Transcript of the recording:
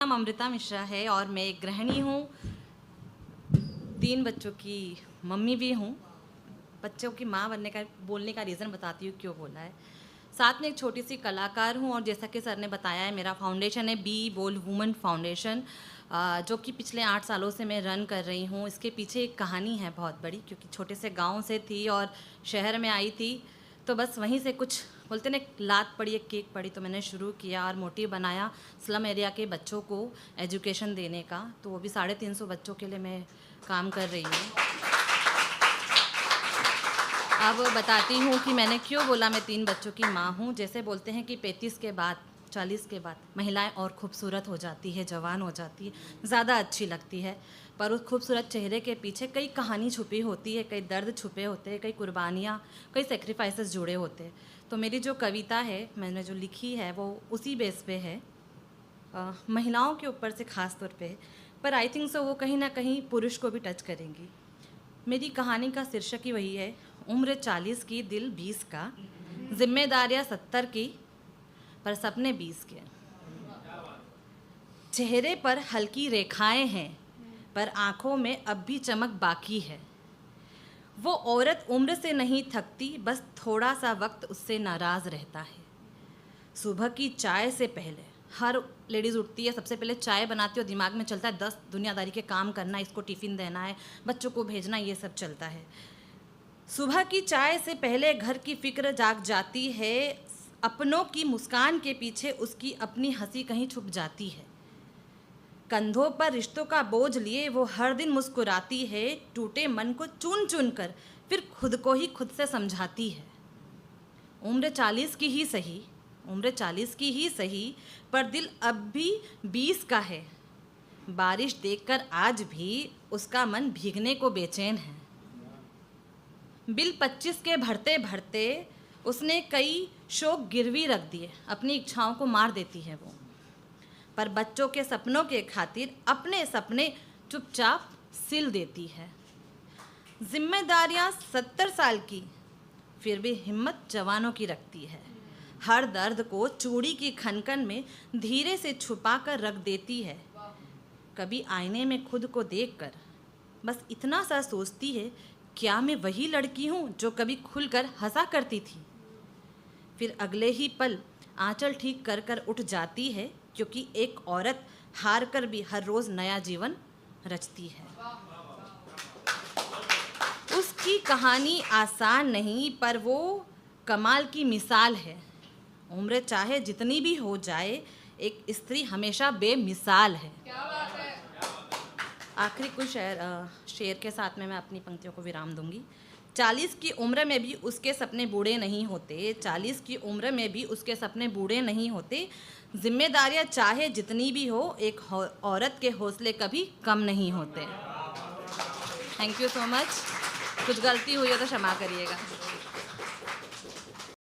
नाम अमृता मिश्रा है और मैं एक गृहिणी हूँ, 3 बच्चों की मम्मी भी हूँ। बच्चों की माँ बनने का बोलने का रीज़न बताती हूँ क्यों बोला है। साथ में एक छोटी सी कलाकार हूँ और जैसा कि सर ने बताया है, मेरा फाउंडेशन है बी बोल्ड वुमन फाउंडेशन, जो कि पिछले 8 सालों से मैं रन कर रही हूँ। इसके पीछे एक कहानी है बहुत बड़ी, क्योंकि छोटे से गाँव से थी और शहर में आई थी, तो बस वहीं से कुछ बोलते ना, लात पड़ी एक केक पड़ी, तो मैंने शुरू किया और मोटिव बनाया स्लम एरिया के बच्चों को एजुकेशन देने का। तो वो भी 350 बच्चों के लिए मैं काम कर रही हूँ। अब बताती हूँ कि मैंने क्यों बोला मैं 3 बच्चों की माँ हूँ। जैसे बोलते हैं कि 35 के बाद 40 के बाद महिलाएं और खूबसूरत हो जाती है, जवान हो जाती है, ज़्यादा अच्छी लगती है, पर उस खूबसूरत चेहरे के पीछे कई कहानी छुपी होती है, कई दर्द छुपे होते हैं, कई कुर्बानियाँ, कई सेक्रीफाइसेस जुड़े होते हैं। तो मेरी जो कविता है, मैंने जो लिखी है, वो उसी बेस पे है, महिलाओं के ऊपर से ख़ास तौर पे, पर आई थिंक सो वो कहीं ना कहीं पुरुष को भी टच करेंगी। मेरी कहानी का शीर्षक ही वही है, उम्र 40 की, दिल 20 का, जिम्मेदारियां 70 की, पर सपने 20 के। चेहरे पर हल्की रेखाएं हैं, पर आंखों में अब भी चमक बाकी है। वो औरत उम्र से नहीं थकती, बस थोड़ा सा वक्त उससे नाराज़ रहता है। सुबह की चाय से पहले हर लेडीज़ उठती है, सबसे पहले चाय बनाती है और दिमाग में चलता है 10 दुनियादारी के काम करना, इसको टिफ़िन देना है, बच्चों को भेजना, ये सब चलता है। सुबह की चाय से पहले घर की फिक्र जाग जाती है, अपनों की मुस्कान के पीछे उसकी अपनी हंसी कहीं छुप जाती है। कंधों पर रिश्तों का बोझ लिए वो हर दिन मुस्कुराती है, टूटे मन को चुन चुन कर फिर खुद को ही खुद से समझाती है। उम्र 40 की ही सही, उम्र 40 की ही सही, पर दिल अब भी 20 का है। बारिश देखकर आज भी उसका मन भीगने को बेचैन है। बिल 25 के भरते भरते उसने कई शौक गिरवी रख दिए, अपनी इच्छाओं को मार देती है वो, पर बच्चों के सपनों के खातिर अपने सपने चुपचाप सिल देती है। जिम्मेदारियां 70 साल की, फिर भी हिम्मत जवानों की रखती है। हर दर्द को चूड़ी की खनकन में धीरे से छुपा कर रख देती है। कभी आईने में खुद को देखकर बस इतना सा सोचती है, क्या मैं वही लड़की हूँ जो कभी खुलकर हंसा करती थी। फिर अगले ही पल आंचल ठीक कर कर उठ जाती है, क्योंकि एक औरत हार कर भी हर रोज़ नया जीवन रचती है। उसकी कहानी आसान नहीं, पर वो कमाल की मिसाल है। उम्र चाहे जितनी भी हो जाए, एक स्त्री हमेशा बेमिसाल है। आखिरी कुछ शेर के साथ में मैं अपनी पंक्तियों को विराम दूंगी। 40 की उम्र में भी उसके सपने बूढ़े नहीं होते, 40 की उम्र में भी उसके सपने बूढ़े नहीं होते। जिम्मेदारियां चाहे जितनी भी हो, एक औरत के हौसले कभी कम नहीं होते। Thank you so much. कुछ गलती हुई हो तो क्षमा करिएगा।